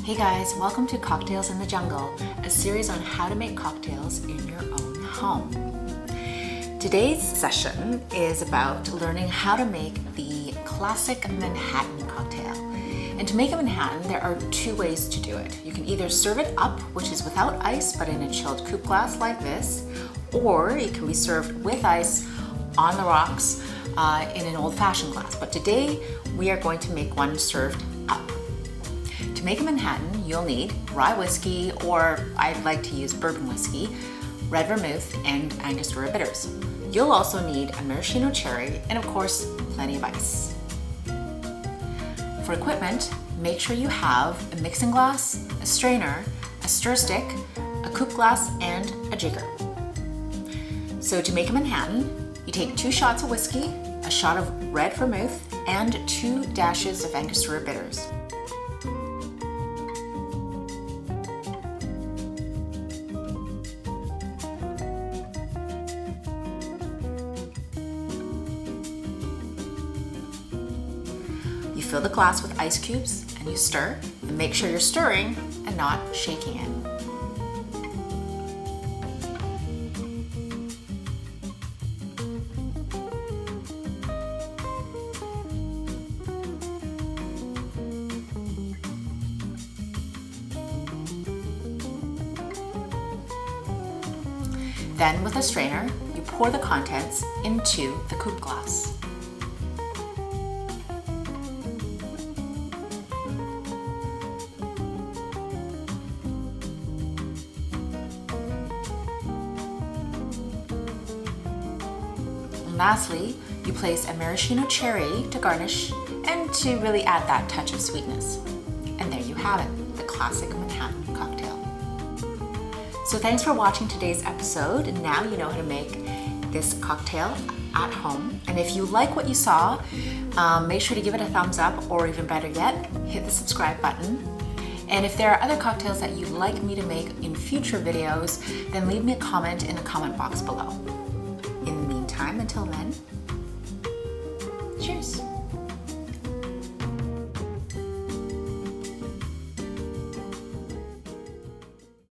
Hey guys, welcome to Cocktails in the Jungle, a series on how to make cocktails in your own home. Today's session is about learning how to make the classic Manhattan cocktail. And to make a Manhattan, there are two ways to do it. You can either serve it up, which is without ice, but in a chilled coupe glass like this, or it can be served with ice on the rocks in an old-fashioned glass. But today, we are going to make one served up. To make a Manhattan, you'll need rye whiskey, or I'd like to use bourbon whiskey, red vermouth, and Angostura bitters. You'll also need a maraschino cherry, and of course, plenty of ice. For equipment, make sure you have a mixing glass, a strainer, a stir stick, a coupe glass, and a jigger. So to make a Manhattan, you take 2 shots of whiskey, a shot of red vermouth, and 2 dashes of Angostura bitters. You fill the glass with ice cubes and you stir, and make sure you're stirring and not shaking it. Then with a strainer, you pour the contents into the coupe glass. And lastly, you place a maraschino cherry to garnish and to really add that touch of sweetness. And there you have it, the classic Manhattan cocktail. So thanks for watching today's episode, and now you know how to make this cocktail at home. And if you like what you saw, make sure to give it a thumbs up, or even better yet, hit the subscribe button. And if there are other cocktails that you'd like me to make in future videos, then leave me a comment in the comment box below. In the meantime, until then, cheers.